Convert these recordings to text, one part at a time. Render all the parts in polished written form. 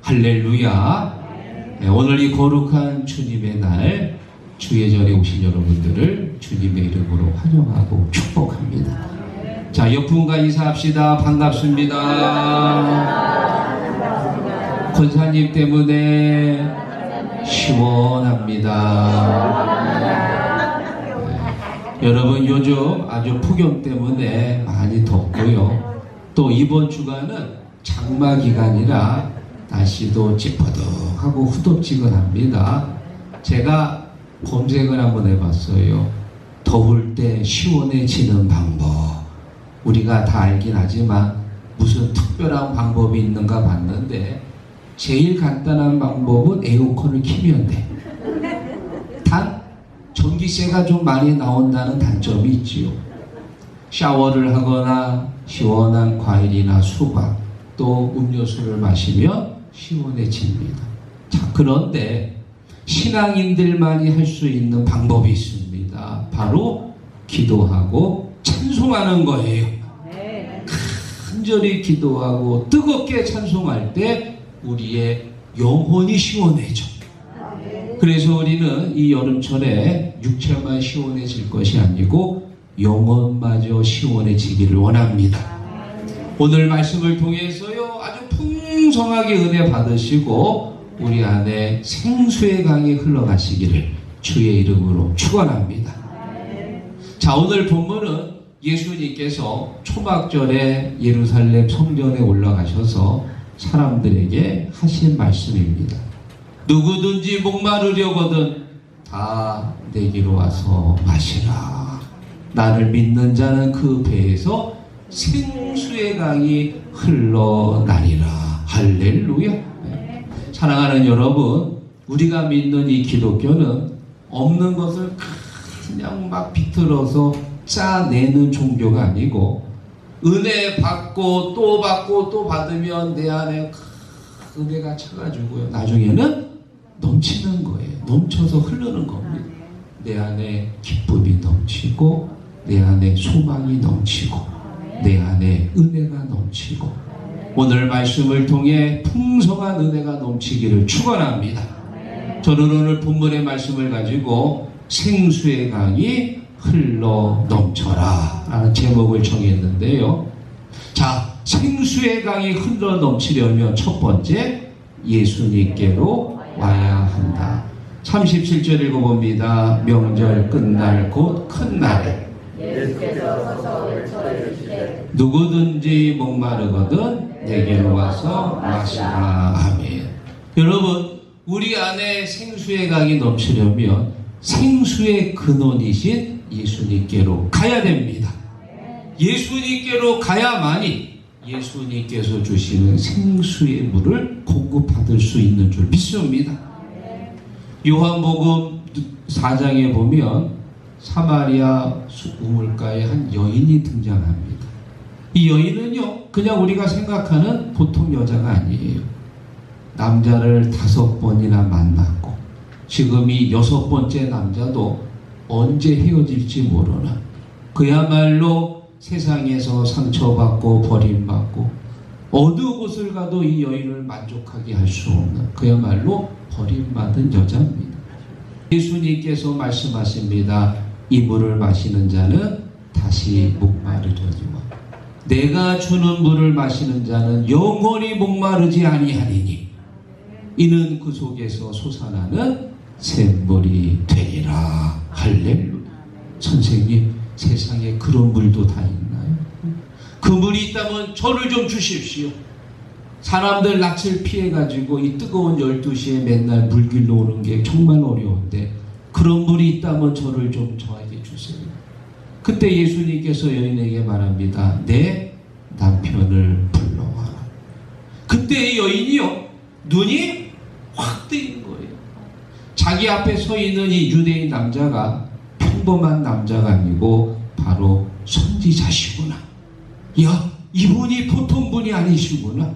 할렐루야. 네, 오늘 이 거룩한 주님의 날 주의 전에 오신 여러분들을 주님의 이름으로 환영하고 축복합니다. 자, 옆 분과 인사합시다. 반갑습니다. 권사님 때문에 시원합니다. 네, 여러분 요즘 아주 폭염 때문에 많이 덥고요. 또 이번 주간은 장마 기간이라 날씨도 찌뿌둥하고 후덥지근합니다. 제가 검색을 한번 해봤어요. 더울 때 시원해지는 방법. 우리가 다 알긴 하지만 무슨 특별한 방법이 있는가 봤는데 제일 간단한 방법은 에어컨을 키면 돼. 단 전기세가 좀 많이 나온다는 단점이 있지요. 샤워를 하거나 시원한 과일이나 수박 또 음료수를 마시면 시원해집니다. 자, 그런데 신앙인들만이 할 수 있는 방법이 있습니다. 바로 기도하고 찬송하는 거예요. 간절히 기도하고 뜨겁게 찬송할 때 우리의 영혼이 시원해져. 그래서 우리는 이 여름철에 육체만 시원해질 것이 아니고 영혼마저 시원해지기를 원합니다. 오늘 말씀을 통해서요 아주 풍성하게 은혜 받으시고 우리 안에 생수의 강이 흘러가시기를 주의 이름으로 축원합니다. 자, 오늘 본문은 예수님께서 초막절에 예루살렘 성전에 올라가셔서 사람들에게 하신 말씀입니다. 누구든지 목마르려거든 다 내게로 와서 마시라. 나를 믿는 자는 그 배에서 생수의 강이 흘러나리라. 할렐루야. 네. 사랑하는 여러분, 우리가 믿는 이 기독교는 없는 것을 그냥 막 비틀어서 짜내는 종교가 아니고 은혜 받고 또 받고 또 받으면 내 안에 은혜가 차가지고요 나중에는 넘치는 거예요. 넘쳐서 흐르는 겁니다. 내 안에 기쁨이 넘치고 내 안에 소망이 넘치고 내 안에 은혜가 넘치고 오늘 말씀을 통해 풍성한 은혜가 넘치기를 축원합니다. 저는 오늘 본문의 말씀을 가지고 생수의 강이 흘러 넘쳐라 라는 제목을 정했는데요. 자, 생수의 강이 흘러 넘치려면 첫 번째 예수님께로 와야 한다. 37절 읽어봅니다. 명절 끝날 곧 큰 날에 예수께서 서서 외쳐주시되 누구든지 목마르거든 내게로 와서 마시라. 아멘. 여러분, 우리 안에 생수의 강이 넘치려면 생수의 근원이신 예수님께로 가야 됩니다. 예수님께로 가야만이 예수님께서 주시는 생수의 물을 공급받을 수 있는 줄 믿습니다. 요한복음 4장에 보면 사마리아 우물가에 한 여인이 등장합니다. 이 여인은요 그냥 우리가 생각하는 보통 여자가 아니에요. 남자를 5번이나 만났고 지금 이 6번째 남자도 언제 헤어질지 모르는 그야말로 세상에서 상처받고 버림받고 어느 곳을 가도 이 여인을 만족하게 할 수 없는 그야말로 버림받은 여자입니다. 예수님께서 말씀하십니다. 이 물을 마시는 자는 다시 목마르려니와 내가 주는 물을 마시는 자는 영원히 목마르지 아니하리니 이는 그 속에서 솟아나는 샘물이 되리라. 할렐루야. 선생님, 세상에 그런 물도 다 있나요? 그 물이 있다면 저를 좀 주십시오. 사람들 낯을 피해가지고 이 뜨거운 12시에 맨날 물길로 오는 게 정말 어려운데 그런 물이 있다면 저를 좀 저에게 주세요. 그때 예수님께서 여인에게 말합니다. 내 남편을 불러와라. 그때 이 여인이요 눈이 확 뜨이는 거예요. 자기 앞에 서 있는 이 유대인 남자가 평범한 남자가 아니고 바로 선지자시구나. 야, 이분이 보통 분이 아니시구나.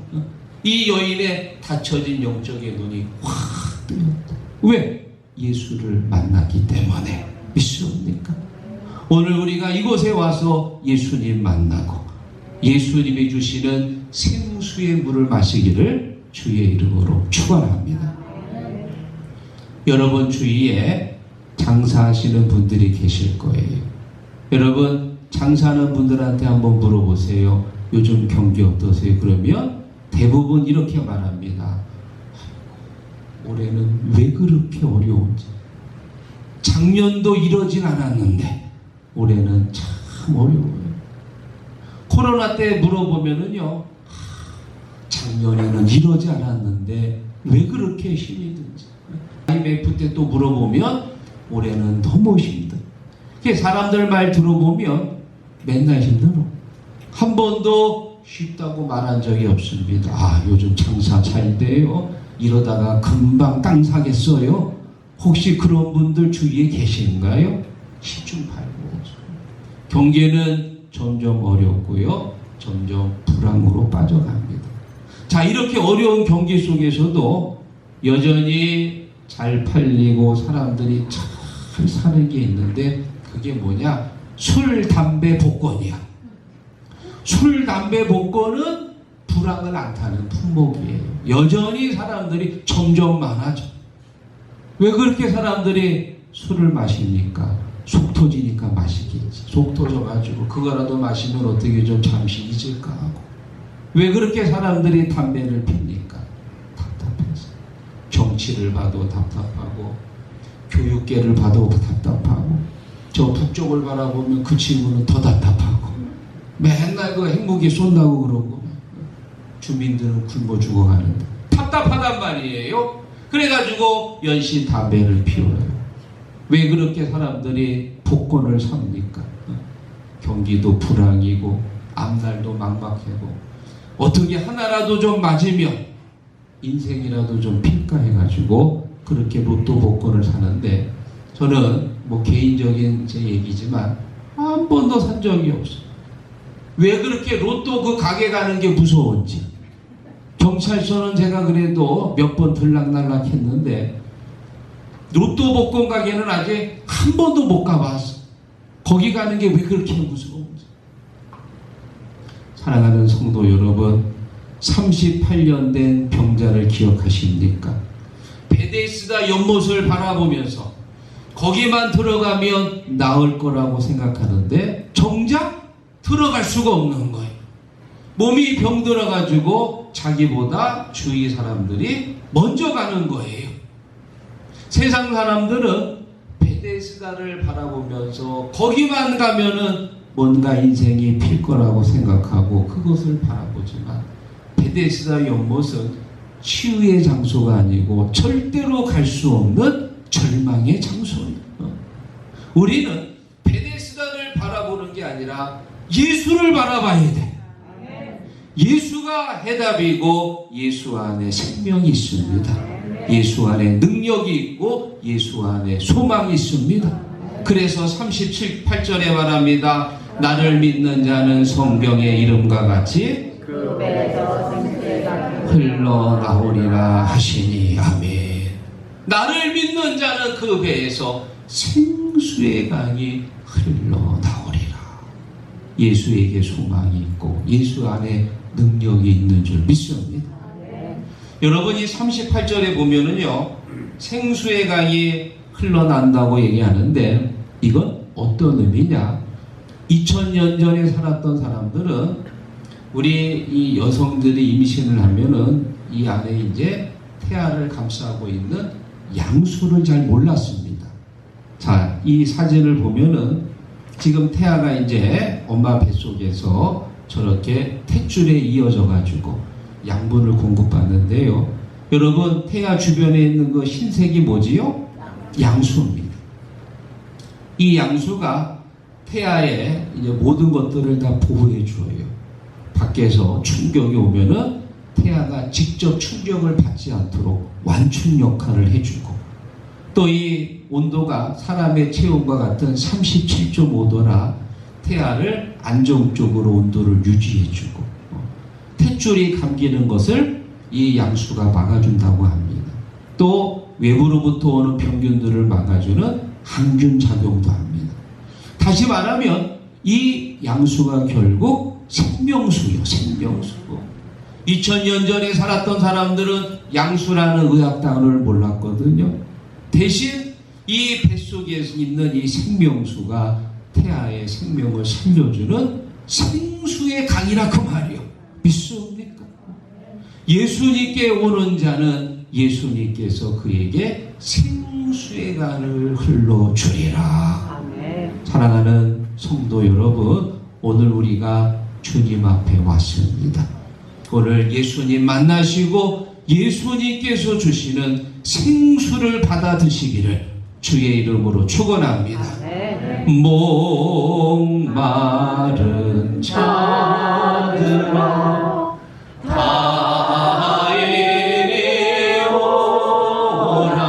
이 여인의 닫혀진 영적의 눈이 확 뜨였다. 왜? 예수를 만났기 때문에. 믿습니까? 오늘 우리가 이곳에 와서 예수님 만나고 예수님이 주시는 생수의 물을 마시기를 주의 이름으로 축원합니다. 여러분 주위에 장사하시는 분들이 계실 거예요. 여러분 장사하는 분들한테 한번 물어보세요. 요즘 경기 어떠세요? 그러면 대부분 이렇게 말합니다. 올해는 왜 그렇게 어려운지. 작년도 이러진 않았는데 올해는 참 어려워요. 코로나 때 물어보면은요, 작년에는 이러지 않았는데 왜 그렇게 힘이 든지. IMF 때 또 물어보면 올해는 너무 힘들어. 사람들 말 들어보면 맨날 힘들어. 한 번도 쉽다고 말한 적이 없습니다. 아, 요즘 장사 잘 돼요. 이러다가 금방 땅 사겠어요. 혹시 그런 분들 주위에 계신가요? 10중 8구. 경제는 점점 어렵고요. 점점 불황으로 빠져갑니다. 자, 이렇게 어려운 경기 속에서도 여전히 잘 팔리고 사람들이 잘 사는 게 있는데 그게 뭐냐? 술, 담배, 복권이야. 술, 담배, 복권은 불황을 안 타는 품목이에요. 여전히 사람들이 점점 많아져. 왜 그렇게 사람들이 술을 마십니까? 속 터지니까 마시겠지. 속 터져가지고 그거라도 마시면 어떻게 좀 잠시 잊을까 하고. 왜 그렇게 사람들이 담배를 핍니까? 답답해서. 정치를 봐도 답답하고 교육계를 봐도 답답하고 저 북쪽을 바라보면 그 친구는 더 답답하고 맨날 그 핵무기 쏜다고 그러고 주민들은 굶어 죽어가는데 답답하단 말이에요. 그래가지고 연신 담배를 피워요. 왜 그렇게 사람들이 복권을 삽니까? 경기도 불황이고 앞날도 막막하고 어떻게 하나라도 좀 맞으면 인생이라도 좀 필까 해가지고 그렇게 로또 복권을 사는데 저는 뭐 개인적인 제 얘기지만 한 번도 산 적이 없어요. 왜 그렇게 로또 그 가게 가는 게 무서운지. 경찰서는 제가 그래도 몇 번 들락날락 했는데 로또 복권 가게는 아직 한 번도 못 가봤어. 거기 가는 게 왜 그렇게 무서운지. 사랑하는 성도 여러분, 38년 된 병자를 기억하십니까? 베데스다 연못을 바라보면서 거기만 들어가면 나을 거라고 생각하는데 정작 들어갈 수가 없는 거예요. 몸이 병들어가지고 자기보다 주위 사람들이 먼저 가는 거예요. 세상 사람들은 베데스다를 바라보면서 거기만 가면은 뭔가 인생이 필 거라고 생각하고 그것을 바라보지만 베데스다 연못은 치유의 장소가 아니고 절대로 갈 수 없는 절망의 장소예요. 우리는 베데스다를 바라보는 게 아니라 예수를 바라봐야 돼. 예수가 해답이고 예수 안에 생명이 있습니다. 예수 안에 능력이 있고 예수 안에 소망이 있습니다. 그래서 38절에 말합니다. 나를 믿는 자는 성경의 이름과 같이 그 배에서 흘러나오리라 하시니 아멘. 나를 믿는 자는 그 배에서 생수의 강이 흘러나오리라. 예수에게 소망이 있고 예수 안에 능력이 있는 줄 믿습니다. 여러분이 38절에 보면은요, 생수의 강이 흘러난다고 얘기하는데 이건 어떤 의미냐? 2000년 전에 살았던 사람들은 우리 이 여성들이 임신을 하면은 이 안에 이제 태아를 감싸고 있는 양수를 잘 몰랐습니다. 자, 이 사진을 보면은 지금 태아가 이제 엄마 뱃속에서 저렇게 탯줄에 이어져 가지고 양분을 공급받는데요. 여러분, 태아 주변에 있는 그 흰색이 뭐지요? 양수입니다. 이 양수가 태아의 이제 모든 것들을 다 보호해 주어요. 밖에서 충격이 오면은 태아가 직접 충격을 받지 않도록 완충 역할을 해주고, 또 이 온도가 사람의 체온과 같은 37.5도라 태아를 안정적으로 온도를 유지해주고, 탯줄이 감기는 것을 이 양수가 막아준다고 합니다. 또 외부로부터 오는 병균들을 막아주는 항균 작용도 합니다. 다시 말하면 이 양수가 결국 생명수요, 생명수고 2000년 전에 살았던 사람들은 양수라는 의학단어를 몰랐거든요. 대신 이 뱃속에 있는 이 생명수가 태아의 생명을 살려주는 생수의 강이라 그 말이요. 믿습니까? 예수님께 오는 자는 예수님께서 그에게 생수의 강을 흘러주리라. 사랑하는 성도 여러분, 오늘 우리가 주님 앞에 왔습니다. 오늘 예수님 만나시고 예수님께서 주시는 생수를 받아 드시기를 주의 이름으로 축원합니다. 목마른 자들아 다 이리 오라.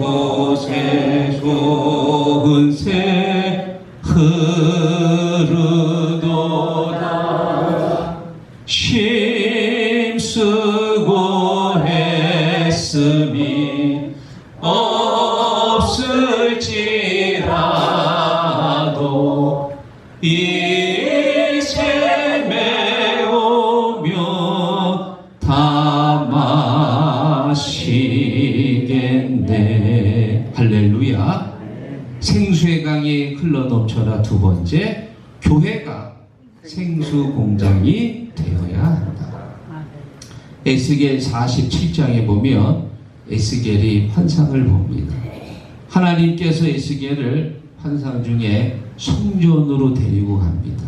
이곳에 좋은 새 흐르도다. 힘쓰고 했음이 없을지라도 이 샘에 오며 다 마시겠네. 할렐루야. 생수의 강이 흘러넘쳐라. 두 번째, 교회가 생수 공장이 되어야 한다. 에스겔 47장에 보면 에스겔이 환상을 봅니다. 하나님께서 에스겔을 환상 중에 성전으로 데리고 갑니다.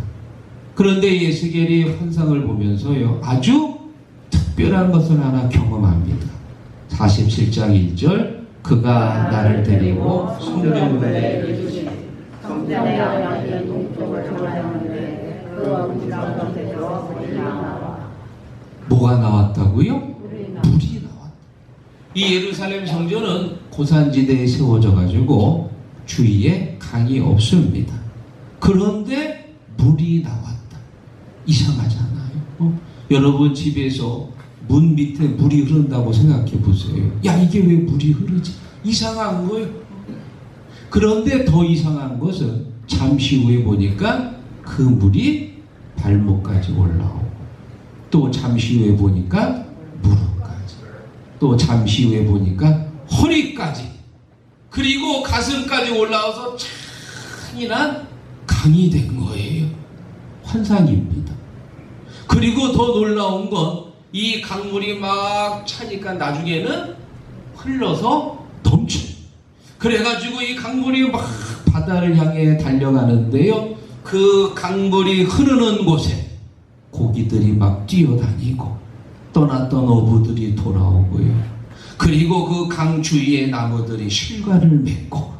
그런데 에스겔이 환상을 보면서요, 아주 특별한 것을 하나 경험합니다. 47장 1절, 그가 나를 데리고 성전으로 성전의 양이 동쪽을 돌아가는데 그 음식에서 물이 나와. 뭐가 나왔다고요? 물이 나왔다. 이 예루살렘 성전은 고산지대에 세워져 가지고 주위에 강이 없습니다. 그런데 물이 나왔다. 이상하잖아요. 여러분 집에서 문 밑에 물이 흐른다고 생각해 보세요. 야, 이게 왜 물이 흐르지? 이상한 거예요. 그런데 더 이상한 것은 잠시 후에 보니까 그 물이 발목까지 올라오고, 또 잠시 후에 보니까 무릎까지, 또 잠시 후에 보니까 허리까지, 그리고 가슴까지 올라와서 찬이란 강이 된 거예요. 환상입니다. 그리고 더 놀라운 건 이 강물이 막 차니까 나중에는 흘러서 넘쳐. 그래가지고 이 강물이 막 바다를 향해 달려가는데요, 그 강물이 흐르는 곳에 고기들이 막 뛰어다니고 떠났던 어부들이 돌아오고요, 그리고 그 강 주위에 나무들이 실과를 맺고,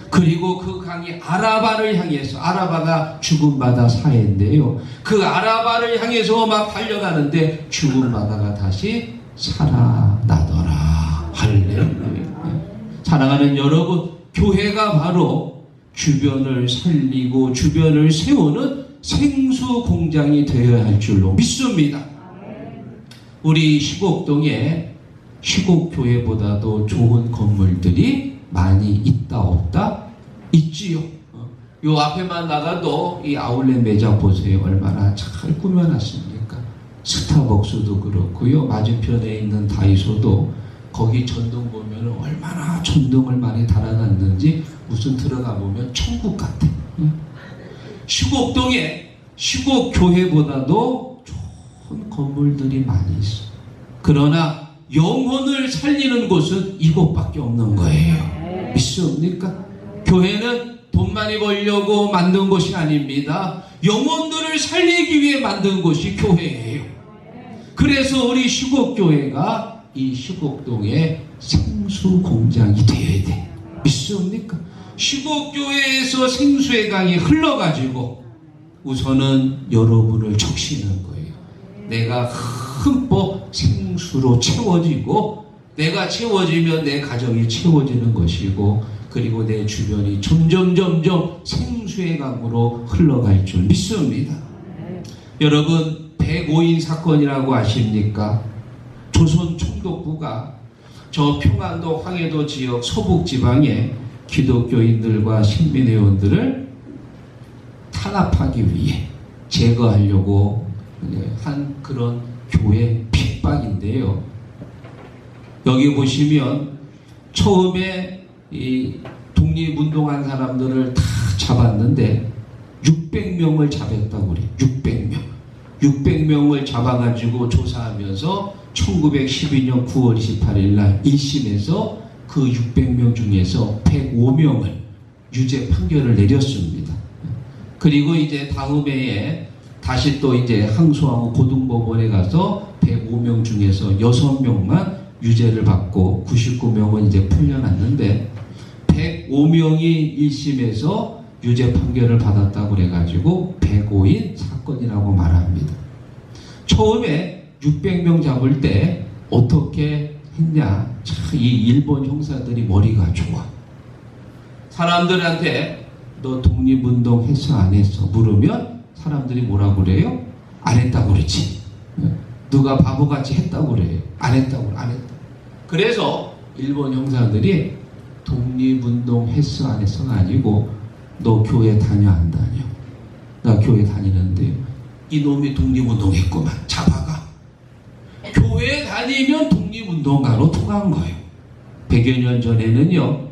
그리고 그 강이 아라바를 향해서, 아라바가 죽은 바다 사이인데요, 그 아라바를 향해서 막 달려가는데 죽은 바다가 다시 살아나더라. 할렐루야. 사랑하는 여러분, 교회가 바로 주변을 살리고 주변을 세우는 생수 공장이 되어야 할 줄로 믿습니다. 우리 시곡동에 시곡교회보다도 좋은 건물들이 많이 있다 없다? 있지요. 요 앞에만 나가도 이 아울렛 매장 보세요. 얼마나 잘 꾸며놨습니까? 스타벅스도 그렇고요, 맞은편에 있는 다이소도 거기 전등 보면 얼마나 전등을 많이 달아놨는지 무슨 들어가 보면 천국 같아. 시곡동에 시곡교회보다도 좋은 건물들이 많이 있어. 그러나 영혼을 살리는 곳은 이곳밖에 없는 거예요. 믿습니까? 교회는 돈 많이 벌려고 만든 곳이 아닙니다. 영혼들을 살리기 위해 만든 곳이 교회예요. 그래서 우리 시곡교회가 이 시곡동에 생수 공장이 되어야 돼. 믿습니까? 시곡교회에서 생수의 강이 흘러가지고 우선은 여러분을 적시는 거예요. 내가 흠뻑 생수로 채워지고, 내가 채워지면 내 가정이 채워지는 것이고, 그리고 내 주변이 점점 생수의 강으로 흘러갈 줄 믿습니다. 여러분, 105인 사건이라고 아십니까? 조선 총독부가 저 평안도 황해도 지역 서북지방에 기독교인들과 신민회원들을 탄압하기 위해, 제거하려고 한 그런 교회 핍박인데요. 여기 보시면 처음에 이 독립운동한 사람들을 다 잡았는데 600명을 잡았다고 그래요. 600명. 600명을 잡아가지고 조사하면서 1912년 9월 28일 날 1심에서 그 600명 중에서 105명을 유죄 판결을 내렸습니다. 그리고 이제 다음 해에 다시 또 이제 항소하고 고등법원에 가서 105명 중에서 6명만 유죄를 받고 99명은 이제 풀려났는데 105명이 1심에서 유죄 판결을 받았다고 그래가지고 105인 사건이라고 말합니다. 처음에 600명 잡을 때 어떻게 했냐? 참 이 일본 형사들이 머리가 좋아. 사람들한테 너 독립운동 했어 안 했어? 물으면 사람들이 뭐라고 그래요? 안 했다고 그러지. 누가 바보같이 했다고 그래요. 안 했다고 안 했다. 그래서 일본 형사들이 독립운동 했어 안 했어가 아니고 너 교회 다녀 안 다녀? 나 교회 다니는데 이놈이 독립운동 했구만. 잡아가. 교회 다니면 독립운동가로 통한 거예요. 100여 년 전에는요.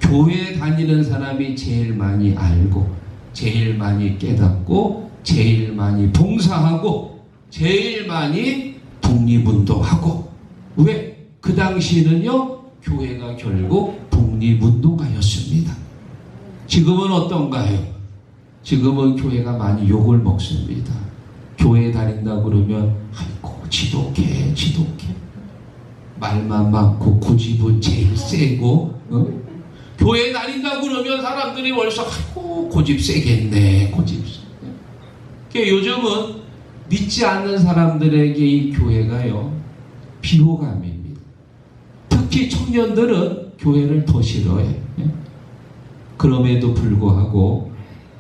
교회 다니는 사람이 제일 많이 알고 제일 많이 깨닫고 제일 많이 봉사하고 제일 많이 독립운동하고 왜? 그 당시에는요. 교회가 결국 독립운동가였습니다. 지금은 어떤가요? 지금은 교회가 많이 욕을 먹습니다. 교회 다닌다 그러면 아이고 지독해 말만 많고 고집은 제일 세고 교회 다닌다 그러면 사람들이 벌써 아이고 고집 세겠네 고집 세게. 요즘은 믿지 않는 사람들에게 이 교회가요 비호감입니다. 특히 청년들은 교회를 더 싫어해. 그럼에도 불구하고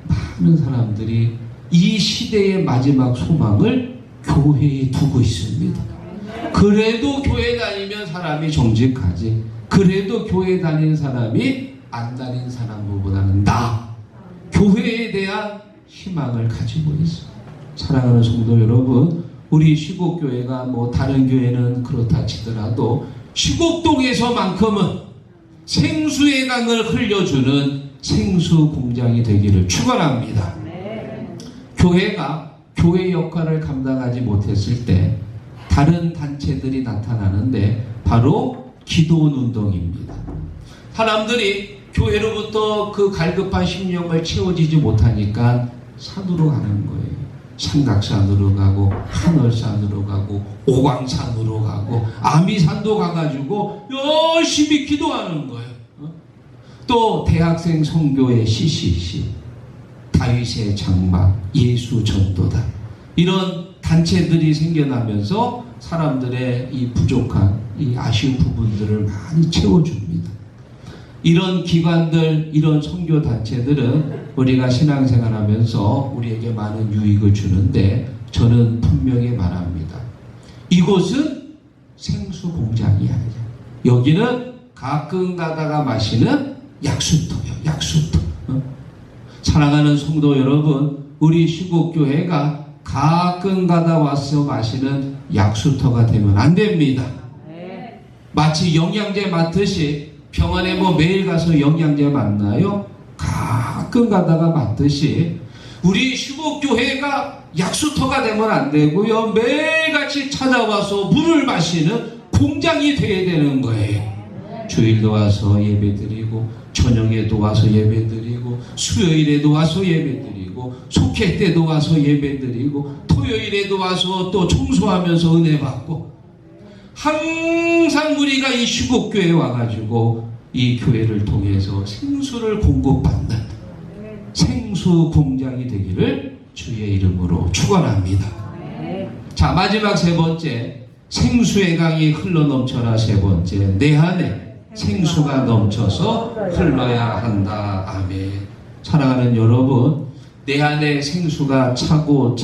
많은 사람들이 이 시대의 마지막 소망을 교회에 두고 있습니다. 그래도 교회 다니면 사람이 정직하지. 그래도 교회 다니는 사람이 안 다니는 사람보다는 교회에 대한 희망을 가지고 있어요. 사랑하는 성도 여러분, 우리 시곡교회가 뭐 다른 교회는 그렇다 치더라도 시곡동에서만큼은 생수의 강을 흘려주는 생수 공장이 되기를 축원합니다. 교회가 교회 역할을 감당하지 못했을 때 다른 단체들이 나타나는데 바로 기도원 운동입니다. 사람들이 교회로부터 그 갈급한 심령을 채워지지 못하니까 산으로 가는 거예요. 삼각산으로 가고 하늘산으로 가고 오광산으로 가고 아미산도 가가지고 열심히 기도하는 거예요. 또 대학생 선교회 CCC, 다윗의 장막, 예수 전도단 이런 단체들이 생겨나면서 사람들의 이 부족한 이 아쉬운 부분들을 많이 채워줍니다. 이런 기관들, 이런 선교 단체들은 우리가 신앙생활하면서 우리에게 많은 유익을 주는데 저는 분명히 말합니다. 이곳은 생수 공장이 아니야. 여기는 가끔 가다가 마시는 약수터요. 약수터. 사랑하는 성도 여러분, 우리 시곡교회가 가끔 가다 와서 마시는 약수터가 되면 안 됩니다. 마치 영양제 맞듯이 병원에 뭐 매일 가서 영양제 맞나요? 가끔 가다가 맞듯이 우리 시곡교회가 약수터가 되면 안 되고요. 매일같이 찾아와서 물을 마시는 공장이 되어야 되는 거예요. 주일도 와서 예배드리고 저녁에도 와서 예배드리고 수요일에도 와서 예배드리고 속회 때도 와서 예배드리고 토요일에도 와서 또 청소하면서 은혜 받고 항상 우리가 이 시곡교회에 와가지고 이 교회를 통해서 생수를 공급받는 생수 공장이 되기를 주의 이름으로 축원합니다. 자, 마지막 세 번째, 생수의 강이 흘러넘쳐라. 세 번째, 내 안에 생수가 넘쳐서 흘러야 한다. 아멘. 사랑하는 여러분, 내 안에 생수가 차고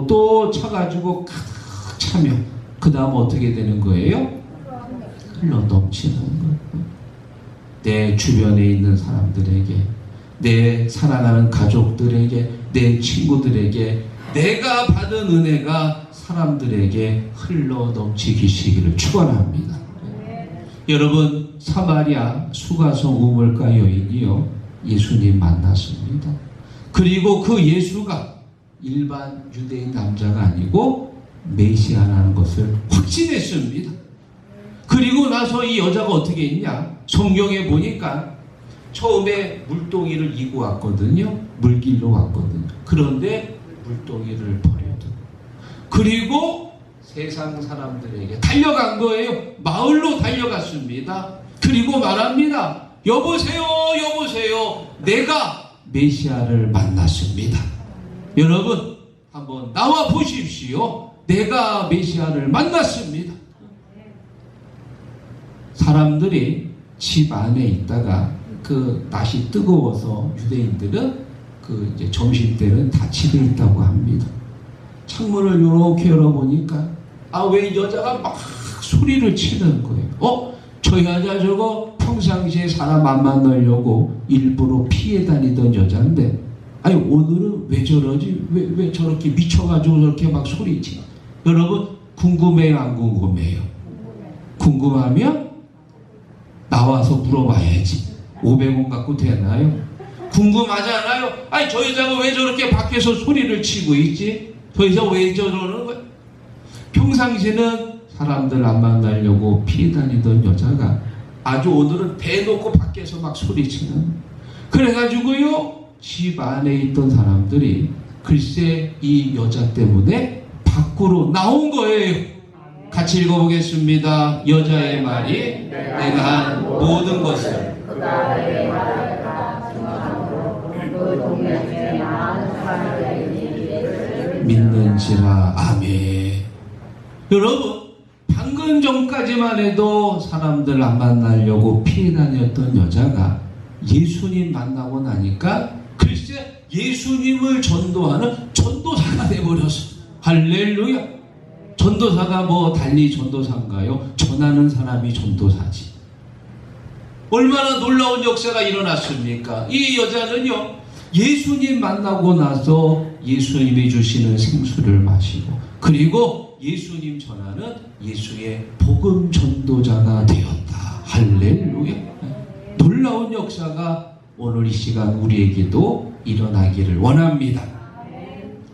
또 차가지고 가득 차면 그 다음 어떻게 되는 거예요? 흘러 넘치는 거예요. 내 주변에 있는 사람들에게, 내 사랑하는 가족들에게, 내 친구들에게 내가 받은 은혜가 사람들에게 흘러 넘치기시기를 축원합니다. 여러분, 사마리아 수가성 우물가 여인이요, 예수님 만났습니다. 그리고 그 예수가 일반 유대인 남자가 아니고 메시아라는 것을 확신했습니다. 그리고 나서 이 여자가 어떻게 했냐? 성경에 보니까 처음에 물동이를 이고 왔거든요. 물길로 왔거든요. 그런데 물동이를 버려두고, 그리고 세상 사람들에게 달려간 거예요. 마을로 달려갔습니다. 그리고 말합니다. 여보세요, 여보세요. 내가 메시아를 만났습니다. 여러분, 한번 나와 보십시오. 내가 메시아를 만났습니다. 사람들이 집 안에 있다가 그 날씨 뜨거워서 유대인들은 그 이제 점심 때는 다 집에 있다고 합니다. 창문을 이렇게 열어보니까 왜 여자가 막 소리를 치는 거예요. 저 여자 저거 평상시에 사람 안 만나려고 일부러 피해 다니던 여자인데, 아니 오늘은 왜 저러지? 왜 저렇게 미쳐가지고 저렇게 막 소리치? 여러분, 궁금해요, 안 궁금해요? 궁금하면 나와서 물어봐야지. 500원 갖고 되나요? 궁금하지 않아요? 아니 저 여자가 왜 저렇게 밖에서 소리를 치고 있지? 저 여자 왜 저러는 거야? 평상시에는 사람들 안 만나려고 피해 다니던 여자가 아주 오늘은 대놓고 밖에서 막 소리치는. 그래가지고요, 집 안에 있던 사람들이 글쎄 이 여자 때문에 밖으로 나온 거예요. 같이 읽어보겠습니다. 여자의 말이 내가 한 모든 것을 믿는지라. 아멘. 여러분, 방금 전까지만 해도 사람들 안 만나려고 피해 다녔던 여자가 예수님 만나고 나니까 글쎄 예수님을 전도하는 전도사가 되어버렸어. 할렐루야. 전도사가 뭐 달리 전도사인가요? 전하는 사람이 전도사지. 얼마나 놀라운 역사가 일어났습니까? 이 여자는요, 예수님 만나고 나서 예수님이 주시는 생수를 마시고, 그리고 예수님 전하는 예수의 복음 전도자가 되었다. 할렐루야. 놀라운 역사가 오늘 이 시간 우리에게도 일어나기를 원합니다.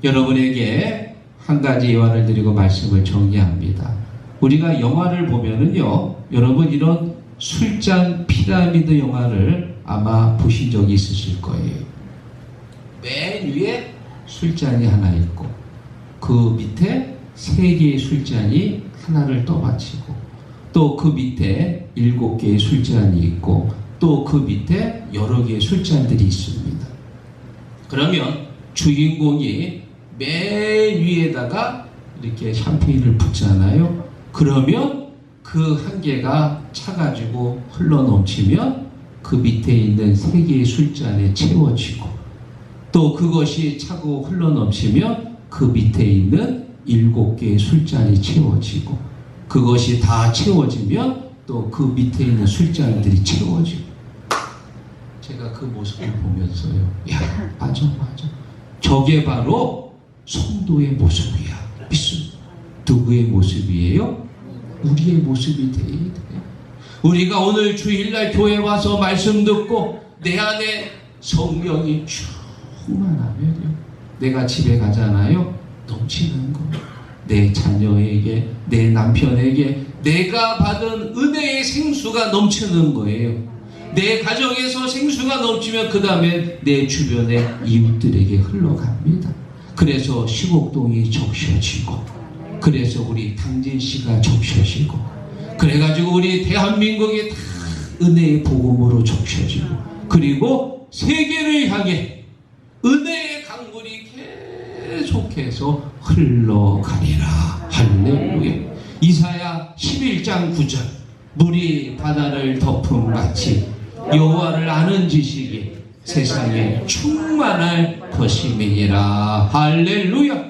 여러분에게 한 가지 예화를 드리고 말씀을 정리합니다. 우리가 영화를 보면은요, 여러분 이런 술잔 피라미드 영화를 아마 보신 적이 있으실 거예요. 맨 위에 술잔이 하나 있고, 그 밑에 3개의 술잔이 하나를 떠받치고, 또 그 밑에 7개의 술잔이 있고, 또 그 밑에 여러 개의 술잔들이 있습니다. 그러면 주인공이 맨 위에다가 이렇게 샴페인을 붓잖아요. 그러면 그 한 개가 차가지고 흘러 넘치면 그 밑에 있는 3개의 술잔에 채워지고, 또 그것이 차고 흘러 넘치면 그 밑에 있는 7개의 술잔이 채워지고, 그것이 다 채워지면 또 그 밑에 있는 술잔들이 채워지고. 제가 그 모습을 보면서요, 야, 맞아. 저게 바로 성도의 모습이야. 믿습니다. 누구의 모습이에요? 우리의 모습이 돼야 돼요. 우리가 오늘 주일날 교회 와서 말씀 듣고 내 안에 성령이 충만하면요, 내가 집에 가잖아요, 넘치는 거예요. 내 자녀에게, 내 남편에게 내가 받은 은혜의 생수가 넘치는 거예요. 내 가정에서 생수가 넘치면 그 다음에 내 주변의 이웃들에게 흘러갑니다. 그래서 시곡동이 적셔지고, 그래서 우리 당진시가 적셔지고, 그래가지고 우리 대한민국이 다 은혜의 복음으로 적셔지고, 그리고 세계를 향해 은혜의 강물이 계속해서 흘러가리라. 할렐루야. 이사야 11장 9절, 물이 바다를 덮음같이 여호와를 아는 지식이 세상에 충만할 것임이니라. 할렐루야.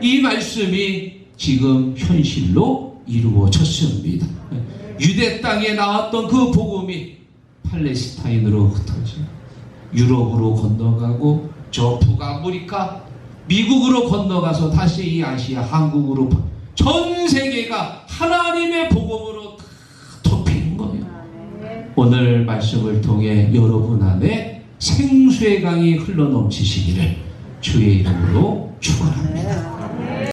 이 말씀이 지금 현실로 이루어졌습니다. 유대 땅에 나왔던 그 복음이 팔레스타인으로 흩어져 유럽으로 건너가고, 저 북아프리카 미국으로 건너가서 다시 이 아시아 한국으로 전 세계가 하나님의 복음으로 다 덮이는 거예요. 오늘 말씀을 통해 여러분 안에 생수의 강이 흘러넘치시기를 주의 이름으로 축원합니다.